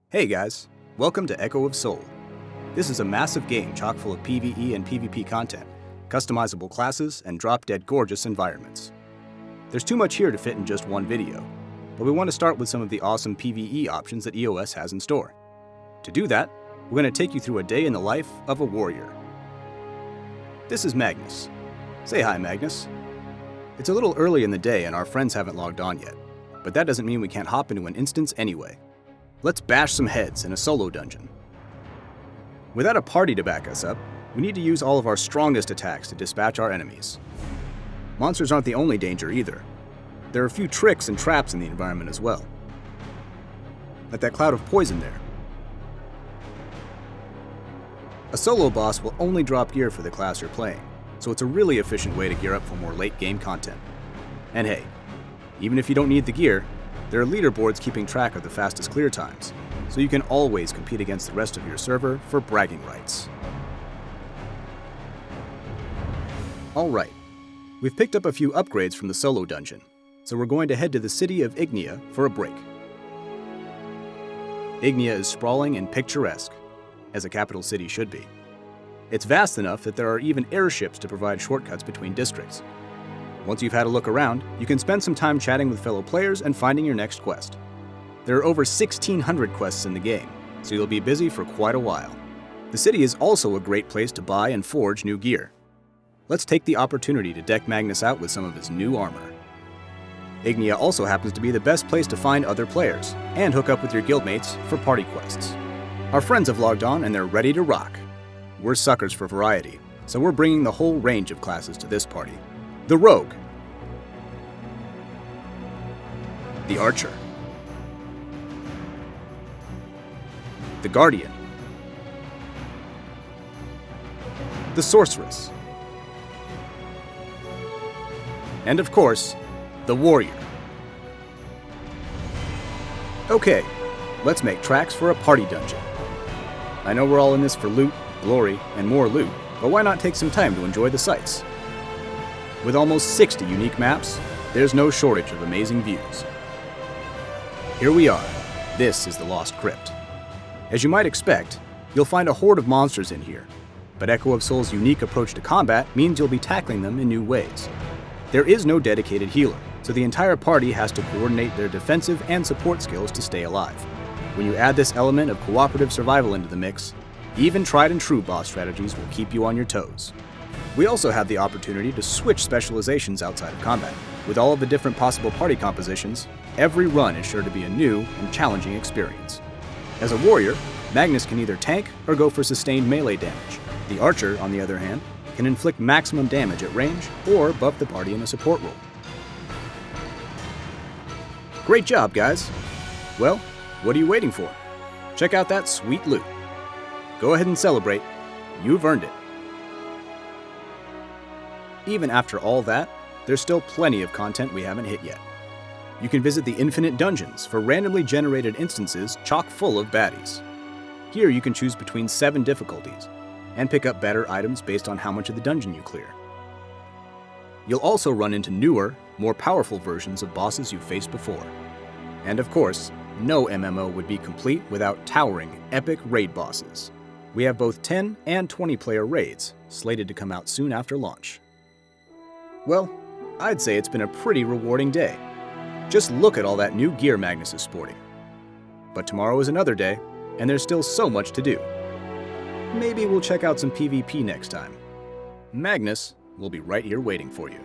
Hey guys, welcome to Echo of Soul. This is a massive game chock full of PVE and PvP content, customizable classes, and drop-dead gorgeous environments. There's too much here to fit in just one video, but we want to start with some of the awesome PvE options that EOS has in store. To do that, we're going to take you through a day in the life of a warrior. This is Magnus. Say hi, Magnus. It's a little early in the day and our friends haven't logged on yet, but that doesn't mean we can't hop into an instance anyway. Let's bash some heads in a solo dungeon. Without a party to back us up, we need to use all of our strongest attacks to dispatch our enemies. Monsters aren't the only danger either. There are a few tricks and traps in the environment as well. Like that cloud of poison there. A solo boss will only drop gear for the class you're playing, so it's a really efficient way to gear up for more late game content. And hey, even if you don't need the gear, there are leaderboards keeping track of the fastest clear times, so you can always compete against the rest of your server for bragging rights. Alright, we've picked up a few upgrades from the solo dungeon, so we're going to head to the city of Agnya for a break. Agnya is sprawling and picturesque, as a capital city should be. It's vast enough that there are even airships to provide shortcuts between districts. Once you've had a look around, you can spend some time chatting with fellow players and finding your next quest. There are over 1,600 quests in the game, so you'll be busy for quite a while. The city is also a great place to buy and forge new gear. Let's take the opportunity to deck Magnus out with some of his new armor. Agnya also happens to be the best place to find other players, and hook up with your guildmates for party quests. Our friends have logged on and they're ready to rock. We're suckers for variety, so we're bringing the whole range of classes to this party. The Rogue, the Archer, the Guardian, the Sorceress, and of course, the Warrior. Okay, let's make tracks for a party dungeon. I know we're all in this for loot, glory, and more loot, but why not take some time to enjoy the sights? With almost 60 unique maps, there's no shortage of amazing views. Here we are. This is the Lost Crypt. As you might expect, you'll find a horde of monsters in here, but Echo of Soul's unique approach to combat means you'll be tackling them in new ways. There is no dedicated healer, so the entire party has to coordinate their defensive and support skills to stay alive. When you add this element of cooperative survival into the mix, even tried and true boss strategies will keep you on your toes. We also have the opportunity to switch specializations outside of combat. With all of the different possible party compositions, every run is sure to be a new and challenging experience. As a warrior, Magnus can either tank or go for sustained melee damage. The Archer, on the other hand, can inflict maximum damage at range or buff the party in a support role. Great job, guys! Well, what are you waiting for? Check out that sweet loot. Go ahead and celebrate. You've earned it. Even after all that, there's still plenty of content we haven't hit yet. You can visit the Infinite Dungeons for randomly generated instances chock full of baddies. Here you can choose between 7 difficulties, and pick up better items based on how much of the dungeon you clear. You'll also run into newer, more powerful versions of bosses you've faced before. And of course, no MMO would be complete without towering, epic raid bosses. We have both 10 and 20 player raids, slated to come out soon after launch. Well, I'd say it's been a pretty rewarding day. Just look at all that new gear Magnus is sporting. But tomorrow is another day, and there's still so much to do. Maybe we'll check out some PvP next time. Magnus will be right here waiting for you.